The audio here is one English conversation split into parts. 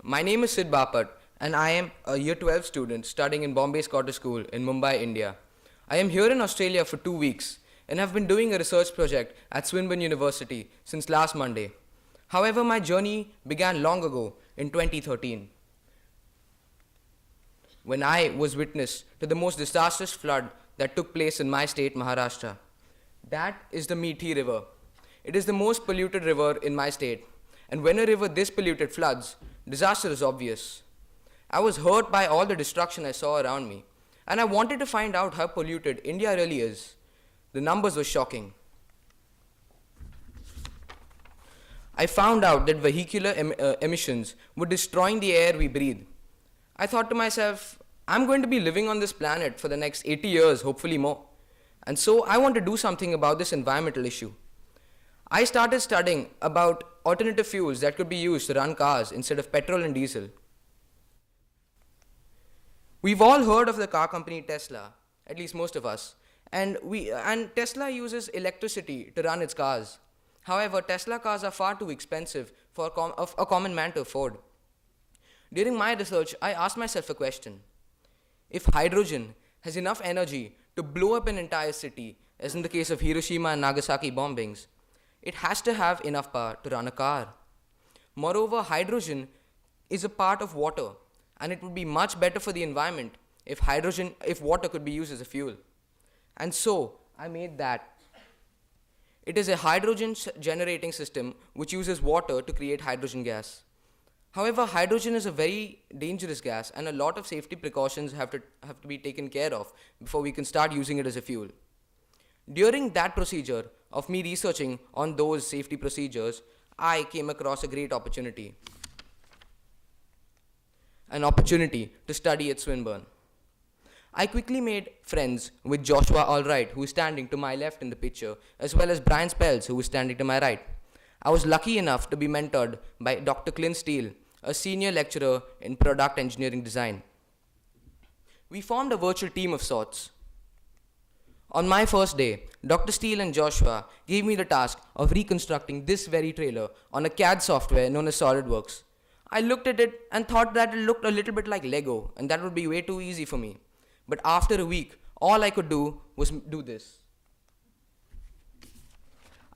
My name is Sid Bapat, and I am a Year 12 student studying in Bombay Scottish School in Mumbai, India. I am here in Australia for 2 weeks and have been doing a research project at Swinburne University since last Monday. However, my journey began long ago in 2013 when I was witness to the most disastrous flood that took place in my state, Maharashtra. That is the Meethi River. It is the most polluted river in my state, and when a river this polluted floods, disaster is obvious. I was hurt by all the destruction I saw around me, and I wanted to find out how polluted India really is. The numbers were shocking. I found out that vehicular emissions were destroying the air we breathe. I thought to myself, I'm going to be living on this planet for the next 80 years, hopefully more. And so I want to do something about this environmental issue. I started studying about alternative fuels that could be used to run cars instead of petrol and diesel. We've all heard of the car company Tesla, at least most of us, and Tesla uses electricity to run its cars. However, Tesla cars are far too expensive for a common man to afford. During my research, I asked myself a question. If hydrogen has enough energy to blow up an entire city, as in the case of Hiroshima and Nagasaki bombings, it has to have enough power to run a car. Moreover, hydrogen is a part of water, and it would be much better for the environment if water could be used as a fuel. And so, I made that. It is a hydrogen generating system which uses water to create hydrogen gas. However, hydrogen is a very dangerous gas, and a lot of safety precautions have to be taken care of before we can start using it as a fuel. During that procedure of me researching on those safety procedures, I came across a great opportunity. An opportunity to study at Swinburne. I quickly made friends with Joshua Allwright, who is standing to my left in the picture, as well as Brian Spells, who is standing to my right. I was lucky enough to be mentored by Dr. Clint Steele, a senior lecturer in product engineering design. We formed a virtual team of sorts. On my first day, Dr. Steele and Joshua gave me the task of reconstructing this very trailer on a CAD software known as SolidWorks. I looked at it and thought that it looked a little bit like Lego, and that would be way too easy for me. But after a week, all I could do was do this.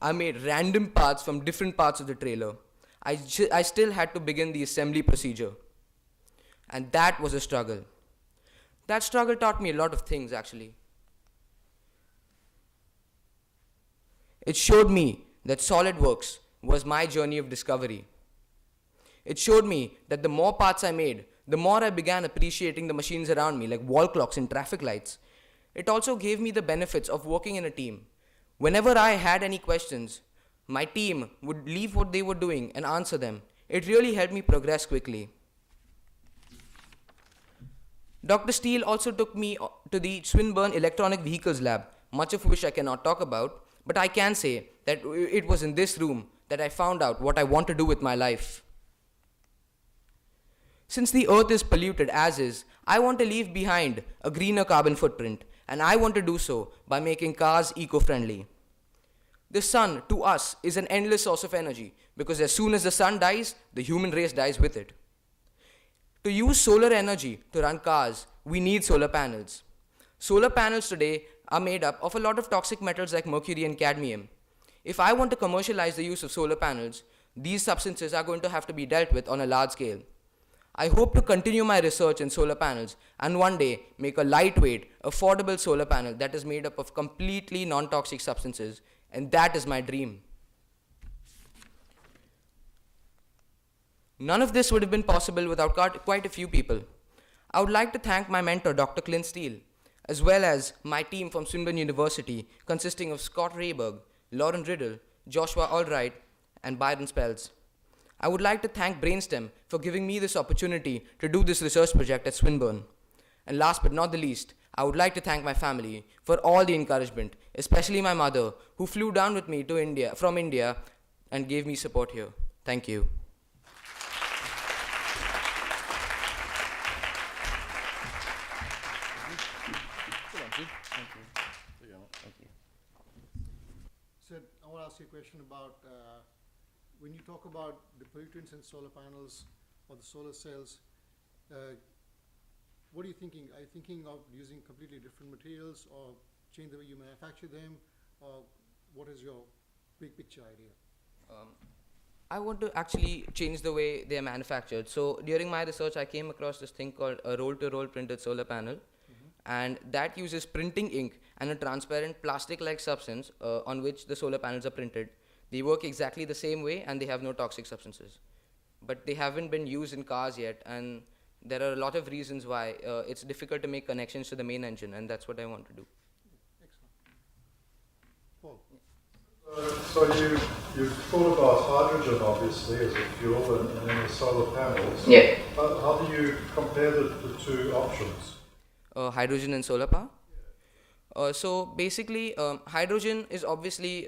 I made random parts from different parts of the trailer. I still had to begin the assembly procedure. And that was a struggle. That struggle taught me a lot of things, actually. It showed me that SolidWorks was my journey of discovery. It showed me that the more parts I made, the more I began appreciating the machines around me, like wall clocks and traffic lights. It also gave me the benefits of working in a team. Whenever I had any questions, my team would leave what they were doing and answer them. It really helped me progress quickly. Dr. Steele also took me to the Swinburne Electronic Vehicles Lab, much of which I cannot talk about, but I can say that it was in this room that I found out what I want to do with my life. Since the earth is polluted as is, I want to leave behind a greener carbon footprint, and I want to do so by making cars eco-friendly. The sun, to us, is an endless source of energy, because as soon as the sun dies, the human race dies with it. To use solar energy to run cars, we need solar panels. Solar panels today are made up of a lot of toxic metals like mercury and cadmium. If I want to commercialize the use of solar panels, these substances are going to have to be dealt with on a large scale. I hope to continue my research in solar panels and one day make a lightweight, affordable solar panel that is made up of completely non-toxic substances, and that is my dream. None of this would have been possible without quite a few people. I would like to thank my mentor, Dr. Clint Steele, as well as my team from Swinburne University, consisting of Scott Rayberg, Lauren Riddle, Joshua Allwright, and Byron Spells. I would like to thank BrainSTEM for giving me this opportunity to do this research project at Swinburne. And last but not the least, I would like to thank my family for all the encouragement, especially my mother, who flew down with me to from India and gave me support here. Thank you. Sid, I want to ask you a question about when you talk about the pollutants in solar panels, or the solar cells, what are you thinking? Are you thinking of using completely different materials or change the way you manufacture them? Or what is your big picture idea? I want to actually change the way they are manufactured. So during my research, I came across this thing called a roll-to-roll printed solar panel, and that uses printing ink and a transparent plastic-like substance on which the solar panels are printed. They work exactly the same way, and they have no toxic substances. But they haven't been used in cars yet, and there are a lot of reasons why it's difficult to make connections to the main engine, and that's what I want to do. Excellent. Paul? So you've thought about hydrogen obviously as a fuel and then the solar panels. Yeah. How do you compare the two options? Hydrogen and solar power. So basically, hydrogen is obviously,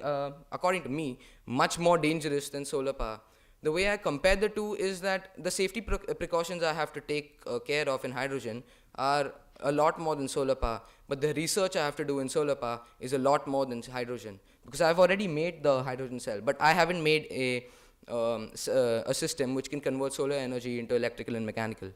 according to me, much more dangerous than solar power. The way I compare the two is that the safety precautions I have to take care of in hydrogen are a lot more than solar power, but the research I have to do in solar power is a lot more than hydrogen, because I've already made the hydrogen cell, but I haven't made a system which can convert solar energy into electrical and mechanical.